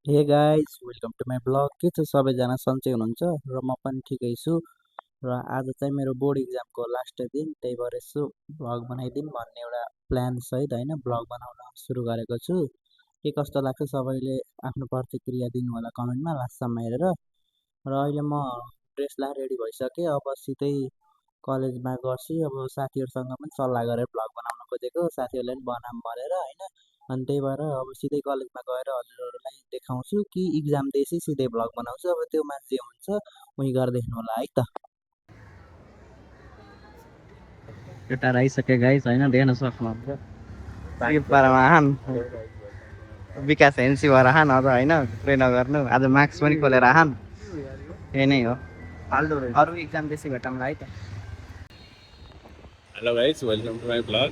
हे guys welcome to my vlog. के छ सबैजना सन्चै हुनुहुन्छ र म पनि ठिकै छु। र आज चाहिँ मेरो बोर्ड इक्जामको लास्ट दिन, त्यही भएर यसो भ्लग बनाइदिउँ भन्ने एउटा प्लान सहित होइन भ्लग बनाउन सुरु गरेको छु। के कस्तो लाग्छ सबैले आफ्नो प्रतिक्रिया दिनु होला कमेन्टमा लास्टसम्म हेरेर। र अहिले म ड्रेस लाएर रेडी भइसकेँ, अब सिधै कलेजमा गर्छु। अब साथीहरूसँग पनि सल्लाह गरेर भ्लग बनाउन खोजेको, साथीहरूले पनि बनाऊँ भनेर होइन। अनि त्यही भएर अब सिधै कलेजमा गएर हजुरहरूलाई देखाउँछु कि इक्जाम दिएपछि सिधै भ्लग बनाउँछु। अब त्यो माथि जे हुन्छ उहीँ गएर देख्नु होला है त। केटाहरू आइसक्यो गाइस होइन, देख्न सक्नुहुन्छ पारामा विकास एनसी भएर हान अझ होइन, प्रे नगर्नु। आज मार्क्स पनि खोलेर हान, यही नै हो। अरू इक्जाम त्यसै भेटौँला है त। Hello guys, welcome to my vlog.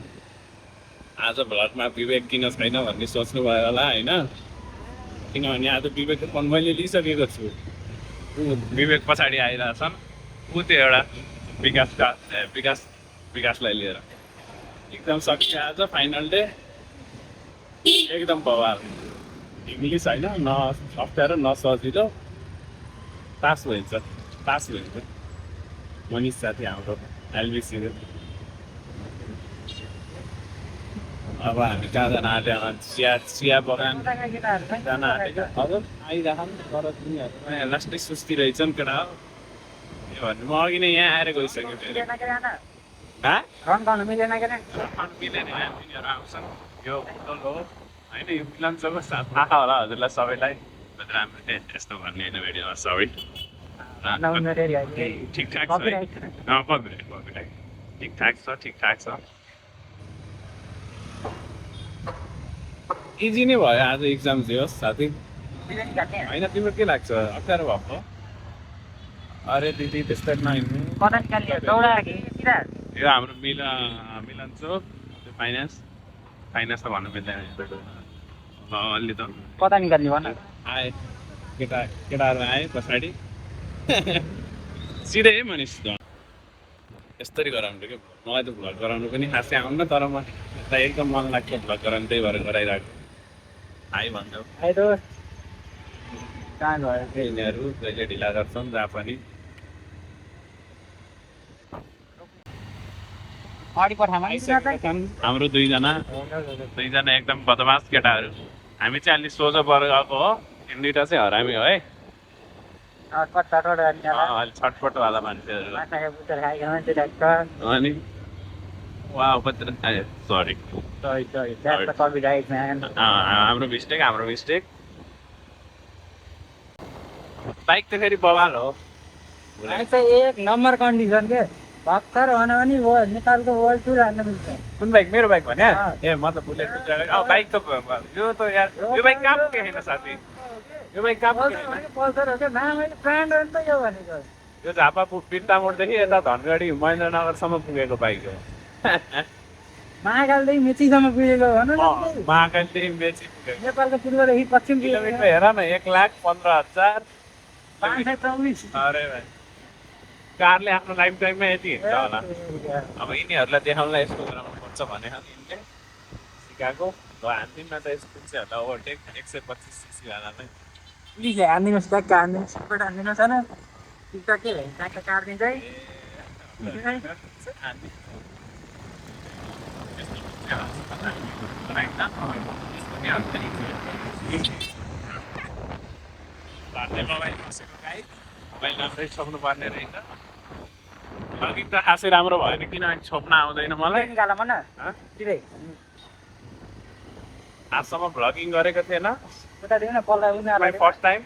आज भ्लगमा विवेक किन छैन भन्ने सोच्नुभयो होला होइन, किनभने आज विवेकको फोन मैले लिइसकेको छु। विवेक पछाडि आइरहेछन्, ऊ त्यो एउटा विकासलाई लिएर। एकदम सक्यो आज फाइनल डे, एकदम बवाल। इङ्ग्लिस होइन, न अप्ठ्यारो न सजिलो, पास भइन्छ। मनिष साथी हाम्रो एलबिसी। अब हामी कहाँ जान आँट्यो, चिया बगान जान आँटेको। हजुर आइरहन्, तर तिनीहरू लास्टै सुस्ती रहेछन् केटा हो। के भन्नु, म अघि नै यहाँ आएर गइसकेँ फेरि। मिलेन तिनीहरू आउँछन्। यो बुटोल हो होइन, यो मिलन्छको साथ थाहा होला हजुरलाई सबैलाई। राम्रो यस्तो भन्ने होइन भिडियोमा, सरी। ठिकठाक छ, ठिकठाक छ। इजी नै भयो आज इक्जाम चाहिँ होस् साथी होइन। तिम्रो के लाग्छ, अप्ठ्यारो भएको? अरे दिदी त्यस्तै नहिँड्नु। यो हाम्रो मिलन चोक, त्यो फाइनेन्स त भन्नु मिल्दैन अलि त। कता निकाल्ने भन। आए केटाहरू आए पछाडि सिधै मनिष यस्तरी गराउनु क्या। मलाई त भ्लग गराउनु पनि खासै आउन्न, तर म एकदम मन लाग्छ भ्लग गराउनु, त्यही भएर गराइरहेको। आइ भन्छौ कहाँ गयो यिनीहरू, जहिले ढिला गर्छन् जहाँ पनि। हाम्रो दुईजना एकदम बदमास केटाहरू। हामी चाहिँ अलि सोझो पर गएको हो, तिन दुईवटा चाहिँ हरामी हो है। अलि छटपटवाला मान्छेहरू। अनि सरी, हाम्रो मिस्टेक। बाइक त फेरि बवाल हो, एक नम्बर कन्डिसन के भर्खर भन्यो भने नेपालको वर्ल्ड टुर हान्न मिल्छ। कुन बाइक? मेरो बाइक भने ए म त बुलेट बाइक त यो त यार, यो बाइक कहाँ पुगेको छैन साथी, यो बाइक कहाँ पुगेको? पल्सरहरूको नाम अहिले ब्रान्ड हो नि त यो भनेको। यो झापा बिर्तामोडदेखि यता धनगढी महेन्द्रनगरसम्म पुगेको बाइक हो। महाकालदेखि मेचीसम्म पुगेको भनौँ न। महाकालदेखि मेची पुगेको। नेपालको पूर्वदेखि पश्चिम किलोमिटर हेर न, 1,15,000 524। अरे भाइ, कारले आफ्नो लाइफ टाइममा यति हिँड्छ होला। अब यिनीहरूलाई देखाउनलाई यस्तो गराउनु पर्छ भने यिनले सिकाएको हान्दिन न त। यसको चाहिँ होला ओभरटेक 125 सीसी वालालाई। पुलिसले हानिदिनुहोस्, ट्याक्क हानिदिनुहोस्, एकपल्ट हानिदिनुहोस् होइन। टिकटक के भयो, ट्याक्क काटिदिन्छ है। मोबाइल राम्रै छोप्नु पर्ने रहेछ। भ्लगिङ त खासै राम्रो भएन, किनभने छोप्न आउँदैन मलाई। आजसम्म भ्लगिङ गरेको थिएन, फर्स्ट टाइम।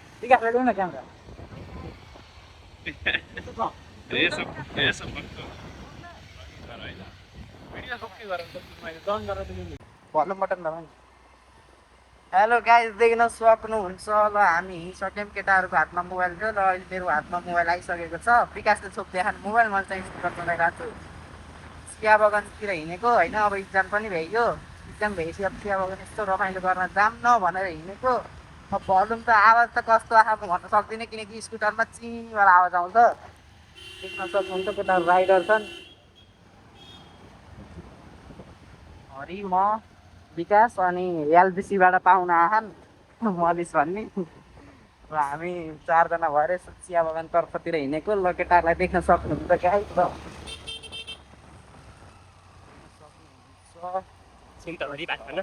हेलो गाइस, देख्न सक्नुहुन्छ ल हामी हिँडिसक्यौँ। केटाहरूको हातमा मोबाइल थियो र अहिले मेरो हातमा मोबाइल आइसकेको छ। विकासले छोप्दै खानु मोबाइल, मैले चाहिँ स्पिकर चलाइरहेको छु। चिया बगानतिर हिँडेको होइन, अब इक्जाम पनि भइयो। इक्जाम भएपछि अब चिया बगान यस्तो रमाइलो गर्न जाम न भनेर हिँडेको। अब भलुम त आवाज त कस्तो आएको भन्न सक्दिनँ, किनकि स्कुटरमा चिङवाला आवाज आउँछ। देख्न सक्नुहुन्छ केटाहरू राइडर छन्। हरि, म विकास अनि एलबिसीबाट पाहुना आछन् मनिष भन्ने। र हामी 4 जना भएर यसो चिया बगान तर्फतिर हिँडेको ल केटाहरूलाई देख्न सक्नुहुन्छ गाइस ल सक्नुहुन्छ चिन्ताभरि भएको छैन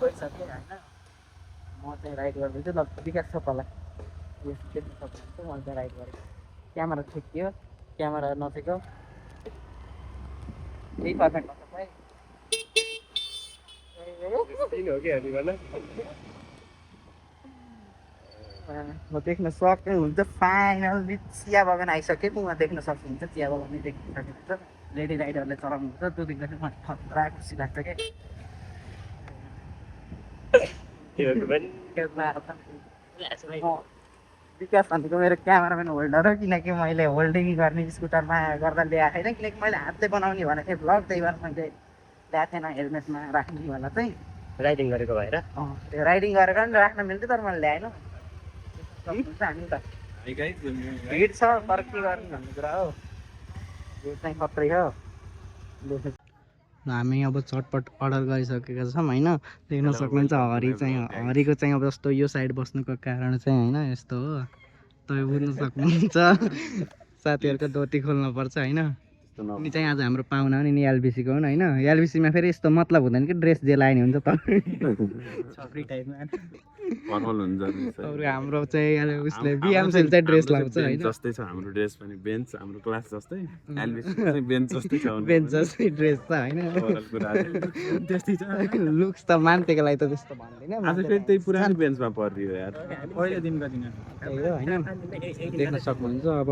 गइसक्यो होइन म चाहिँ राइड गर्दैछु ल विकास छोपालाई देख्न सक्नुहुन्छ म चाहिँ राइड गरेँ क्यामेरा ठेक्कियो क्यामेरा नठेक्यो यही पर्फेक्ट भएको भाइ हो कि हामी गर्न म देख्न सक्नुहुन्छ फाइनली चिया बगान आइसकेँ पुमा देख्न सक्नुहुन्छ चिया बगान नै देख्न सक्नुहुन्छ लेडी राइडरले चलाउनुहुन्छ त्यो देख्दा चाहिँ मलाई खतरा खुसी लाग्छ क्या विकास भनेको मेरो क्यामेराम्यान होल्डर हो किनकि मैले होल्डिङ गर्ने स्कुटरमा गर्दा ल्याएको छैन किनकि मैले हातले बनाउने भनेको थिएँ भ्लग त्यही भएर मैले ल्याएको थिएन हेलमेटमा राख्ने वाला चाहिँ राइडिङ गरेको भएर त्यो राइडिङ गरेर पनि राख्न मिल्थ्यो तर मैले ल्याएन हामी त भिड छ तर के गर्ने भन्ने कुरा हो भिड चाहिँ खत्रै हो हामी अब चटपट अर्डर गरिसकेका छौँ होइन देख्न सक्नुहुन्छ हरिको चाहिँ अब जस्तो यो साइड बस्नुको कारण चाहिँ होइन यस्तो हो तपाईँ बुझ्न सक्नुहुन्छ साथीहरूको धोती खोल्नुपर्छ होइन अनि चाहिँ आज हाम्रो पाहुना हो नि एलबिसीको हो होइन एलबिसीमा फेरि यस्तो मतलब हुँदैन कि ड्रेस जे लाने हुन्छ त छक्री टाइपमा अरू हाम्रो चाहिँ उसले बिएमसीले चाहिँ ड्रेस लाउँछ होइन जस्तै छ हाम्रो ड्रेस पनि बेन्च हाम्रो क्लास जस्तै एलबिसी चाहिँ बेन्च जस्तै छ बेन्च जस्तै ड्रेस छ होइन त्यस्तै छ लुक्स त मान्तेको लागि त त्यस्तो भन्दैन आज फेरि त्यही पुरानो बेन्चमा परियो यार होइन देख्न सक्नुहुन्छ अब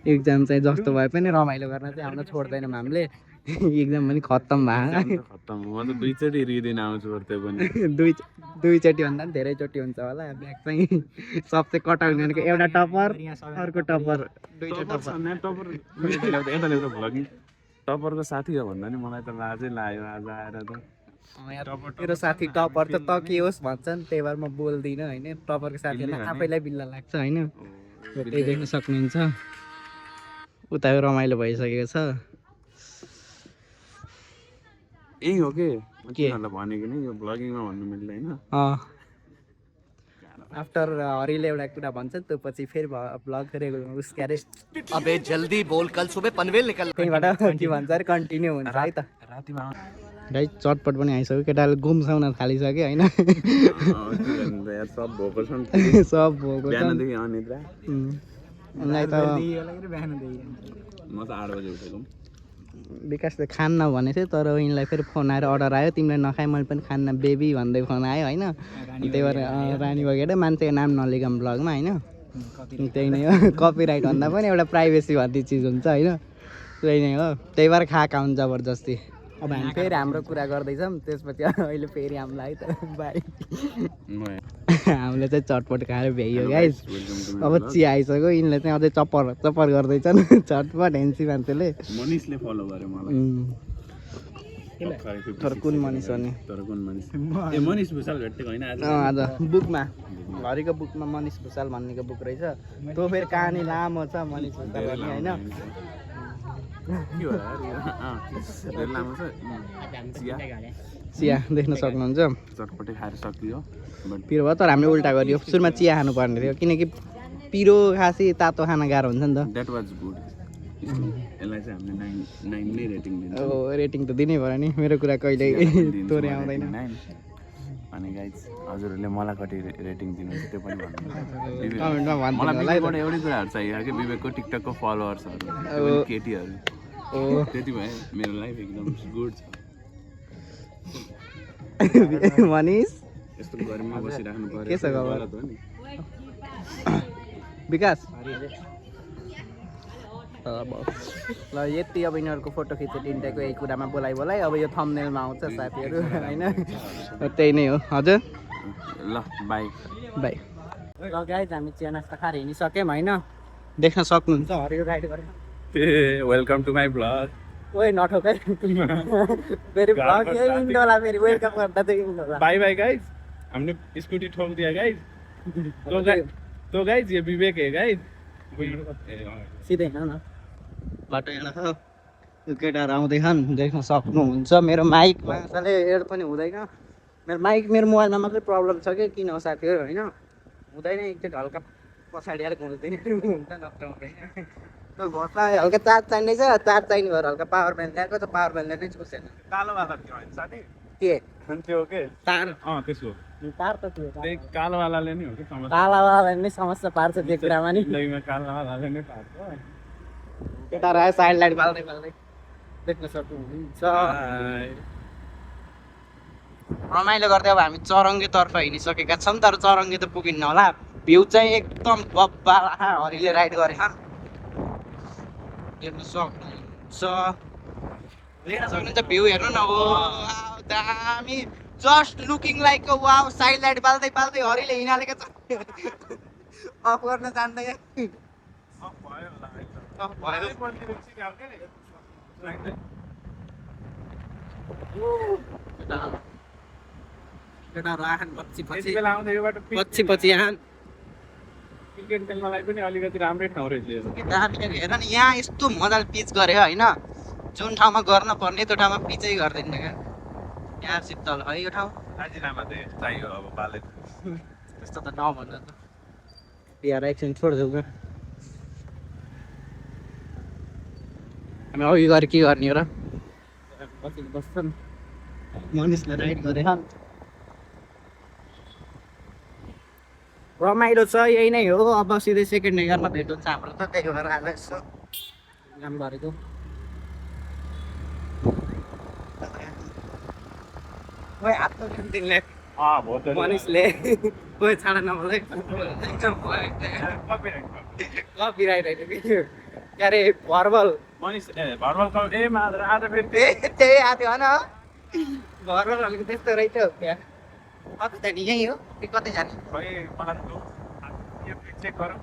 एक्जाम चाहिँ जस्तो भए पनि रमाइलो गर्न चाहिँ आउन छोड्दैनौँ हामीले एक्जाम पनि खत्तम भयो खत्तम म त दुईचोटि रिदिन आउँछु त्यो पनि दुईचोटि भन्दा पनि धेरैचोटि हुन्छ होला ब्याग चाहिँ सब चाहिँ कटाउने भनेको एउटा टपर अर्को टपर दुईटा टपर यता ल्याउँदा भ्लगिङ टपरको साथी हो भन्दा नि मलाई त लाजै लाग्यो आज आएर त मेरो साथी टपर त के होस् भन्छन् त्यही भएर म बोल्दिनँ होइन टपरको साथीहरूलाई आफैलाई बिल्ला लाग्छ होइन त्यही देख्न सक्नुहुन्छ उता रमाइलो भइसकेको छ यही हो के भनेको नि यो भ्लगिङमा भन्नु मिल्दैन आफ्टर हरिले एउटा कुरा भन्छ त्यो पछि फेरि भ्लग उस के अरे अबे जल्दी बोल कल सुबह पनवेल निकल त्यहीँबाट के भन्छ अरे कन्टिन्यू हुन्छ है त रातिमा गाइस चटपट पनि आइसक्यो केटाले गुम्साउन थालिसक्यो होइन सब भोको छ सब भोको बिहानदेखि अनिद्रा उनलाई त म त 8 बजे उठेको विकासले खान्न भनेको थियो तर यिनलाई फेरि फोन आएर अर्डर आयो तिमीलाई नखाए मैले पनि खान्न बेबी भन्दै फोन आयो होइन त्यही भएर रानी बगेर मान्छेको नाम नलेखौँ ब्लगमा होइन त्यही नै हो कपिराइट भन्दा पनि एउटा प्राइभेसी भन्ने चिज हुन्छ होइन त्यही नै हो त्यही भएर खाएका हुन् जबरजस्ती अब हामी फेरि हाम्रो कुरा गर्दैछौँ त्यसपछि अहिले फेरि हामीलाई त बाई हामीले चाहिँ चटपट खाएर भ्याइयो गाइस अब चिया आइसक्यो यिनले चाहिँ अझै चप्पर गर्दैछन् चटपट हेन्सी मान्छेले मनिषले फलो गर्यो मलाई तर कुन मनिष हो नि तर कुन मनिष ए मनिष भुसाल भेटेको होइन आज आज बुकमा घरिको बुकमा मनिष भुसाल भन्नेको बुक रहेछ त्यो फेरि कहानी लामो छ मनिष भुसाल भन्ने होइन चिया देख्न सक्नुहुन्छ चटपटे खाएर सकियो पिरो भयो तर हामीले उल्टा गरियो सुरुमा चिया खानु पर्ने थियो किनकि पिरो खासी तातो खान गाह्रो हुन्छ नि त द्याट वाज गुड यसलाई चाहिँ हामीले 9 नै रेटिङ दिन्छौँ ओ रेटिङ त दिनै पर्यो नि मेरो कुरा कहिले तोरे आउँदैन अनि गाइज हजुरहरूले मलाई कति रेटिङ दिनुहुन्छ त्यो पनि भन्नु कमेन्टमा भन्नु मलाई होला है विवेकबाट एउटै कुराहरू चाहियो कि विवेकको टिकटकको फलोवर्सहरू केटीहरू ओ त्यति भए मेरो लाइफ एकदम गुड छ मनिष यस्तो गर्मीमा बसिराख्नु पर्यो के छ खबर? गलत हो नि विकास ल यति अब यिनीहरूको फोटो खिच्यो तिनटाको यही कुरामा बोलाइ अब यो थम्बनेलमा आउँछ साथीहरू होइन त्यही नै हो हजुर ल बाई बाई ल गाइज हामी चिया नास्ता खाएर हिँडिसक्यौँ होइन देख्न सक्नुहुन्छ हरियो राइड गरेर वेलकम टु माई ब्लग ओए नठोकै फेरि भ्लग यही इन्डोला फेरि वेलकम गर्दा चाहिँ इन्डोला बाई बाई गाइज हमने स्कूटी ठोक दिया गाइज तो गाइज ये विवेक है गाइज सिधै हिँड न बाटो हिँड त्यो केटाहरू आउँदैछन् देख्न सक्नुहुन्छ मेरो माइकमा साले एड पनि हुँदैन मेरो माइक मेरो मोबाइलमा मात्रै प्रब्लम छ कि किन हो साथीहरू होइन हुँदैन एकचोटि हल्का पछाडि आएर घुम्दैन हुन्छ नत्र हुँदैन त्यो घोसमा हल्का चार्ज चाहिँदैछ चार्ज चाहिने भएर हल्का पावर ब्याङ्क ल्याएको त पावर ब्याङ्कले नै चुसेन कालोवाला थियो होइन साथी के त्यो के तार त्यसको तार त थियो त्यही कालोवालाले नै हो कि समस्या कालावाला नै समस्या पार्छ त्यो कुरामा नि जिन्दगीमा कालोवालाले नै पार्छ केटाहरू आयो साइड लाइट बाल्दै बाल्दै देख्न सक्नुहुन्छ रमाइलो गर्दै अब हामी चरङ्गीतर्फ हिँडिसकेका छौँ तर चरङ्गी त पुगिन्न होला भ्यू चाहिँ एकदम बब्बा हरिले राइड गरे देख्न सक्नुहुन्छ देख्न सक्नुहुन्छ भ्यू हेर्नु न हो दामी just looking like wow side light बाल्दै बाल्दै हरिले हिँडालेका छ अफ गर्न जान्दैन केटाहरू आखान पछि पछि बेला आउँदा यो बाटो पछि पछि आखान क्रिकेट खेल्नलाई पनि अलिकति राम्रै ठाउँ रहेछ यो। हेर न यहाँ यस्तो मजाले पिच गरे होइन जुन ठाउँमा गर्न पर्ने त्यो ठाउँमा पिचै गर्दैन क्या यहाँ शीतल है यो ठाउँ राजीनामा चाहिँ चाहियो अब बाले त्यस्तो त नभन त बिहार एकछिन छोडिदेऊ क्या हामी अघि गएर के गर्ने हो र पछि बस्छन् मनिषले राइड गरे रमाइलो छ यही नै हो अब सिधै सेकेन्ड इयरमा भेट हुन्छ हाम्रो त त्यही भएर आज यसो काम गरेको खोइ हात त दिनले मनिषले खोइ छाडा नभए कपिराइट होइन कि के अरे भर्बल मनिष भर्बलको आज फेरि त्यही आएको थियो होइन भर्बल भनेको त्यस्तो रहेछ त्यहाँ कति जाने यहीँ हो कि कतै जाने खै मलाई चेक गरौँ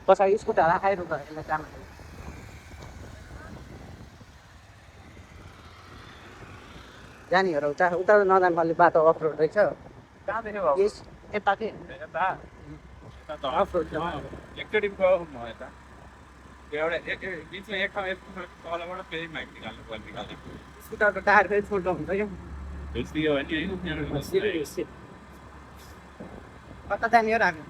पछाडि स्कुटर राखाइरु त यसलाई काम जाने हो र उता उता नजानु अलि बाटो अफरोड रहेछ कहाँदेखि भयो यस यता के यता यता त अफरोड एकचोटि गयो म यता एउटा बिचमा एक ठाउँ तलबाट फेरि माइक निकाल्नु पर्ने निकाल्नु स्कुटरको टायर फेरि छोटो हुन्छ क्या भेटिदियो भने कता जाने हो र हामी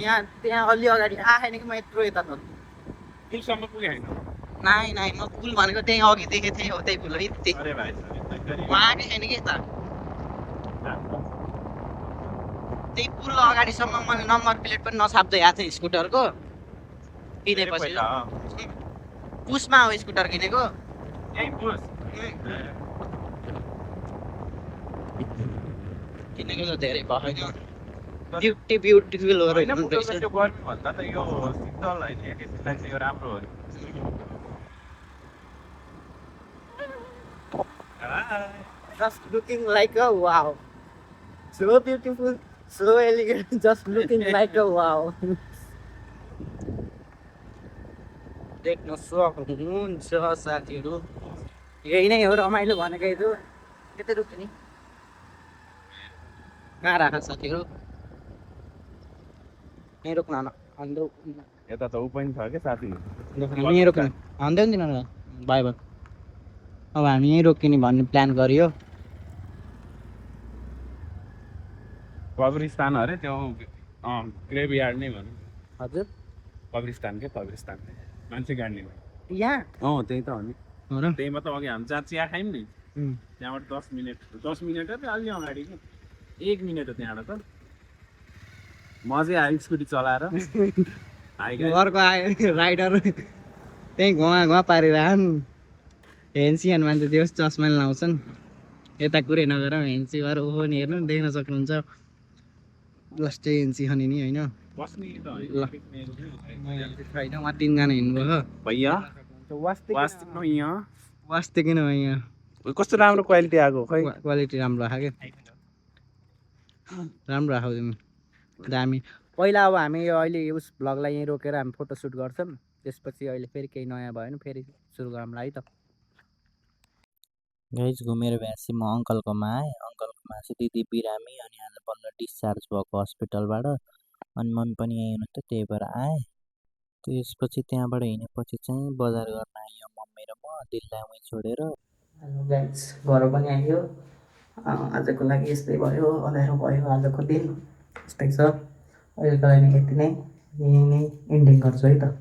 यहाँ त्यहाँ अलि अगाडि आएन कि म यत्रो यता त पुलसम्म पुगेँ होइन नाइ नाइ म पुल भनेको त्यहीँ अघि देखेको थिएँ हो त्यही पुल है त्यही अरे भाइ म आएकै छैन कि यता त्यही पुल अगाडिसम्म मैले नम्बर प्लेट पनि नछाप्दै आएको थिएँ स्कुटरको किनेपछि पुसमा हो स्कुटर किनेको यही पुस किनेको त धेरै भएन ब्युटिफुल हो होइन रहेछ त्यो गर्मी भन्दा त यो शीतल होइन एकैछिनलाई चाहिँ यो राम्रो हो just looking like a wow so beautiful so elegant just looking like a wow देख्न सक्नुहुन्छ साथीहरू यही नै हो रमाइलो भनेकै छु त्यतै रुक्छ नि कहाँ राख साथीहरू यहीँ रोक्न न अन्त यता त ऊ पनि छ क्या साथी यहीँ रोक्न हान्दै हुँदैन न बाई बाई अब हामी यहीँ रोकिने भन्ने प्लान गरियो कब्रिस्तान अरे त्यो ग्रेभयार्ड नै भनौँ हजुर कब्रिस्तान के कब्रिस्तान मान्छे गाड्ने यहाँ त्यही त हो नि हो र त्यही मात्र अघि हामी जहाँ चिया खायौँ नि त्यहाँबाट 10 मिनट अलि अगाडि कि 1 मिनट हो त्यहाँबाट त मजै आयो स्कुटी चलाएर अर्को आयो राइडर त्यहीँ घुवा पारिरहन् हेन्सियन मान्छे त्यो चस्मा लाउँछन् यता कुरै नगर हेन्सी गरेर ओहो नि हेर्नु देख्न सक्नुहुन्छ जस्तै हेन्सी खनि नि होइन बस्ने त ल होइन उहाँ 3 जना हिँड्नुभयो भैया वास्ते यहाँ किन हो यहाँ कस्तो राम्रो क्वालिटी आएको खै क्वालिटी राम्रो आएको क्या राम्रो आएको तिमी दामी पहिला अब हामी यो अहिले उस भ्लगलाई यहीँ रोकेर हामी फोटोसुट गर्छौँ त्यसपछि अहिले फेरि केही नयाँ भयो भने फेरि सुरु गरौँला है त गाइज घुमेर भएपछि म अङ्कलकोमा आएँ अङ्कलकोमा चाहिँ दिदी बिरामी अनि आज बल्ल डिस्चार्ज भएको हस्पिटलबाट अनि मम्मी पनि यहीँ हुनुहुन्थ्यो त्यही भएर आएँ। त्यसपछि त्यहाँबाट हिँडेपछि चाहिँ बजार गर्न आयो मम्मी र म दिदीलाई उहीँ छोडेर। हेलो गाइस, घर पनि आइयो। आजको लागि यस्तै भयो, अँध्यारो भयो आजको दिन। यस्तै छ, अहिलेको लागि यति नै, यहीँ नै एन्डिङ गर्छु है त।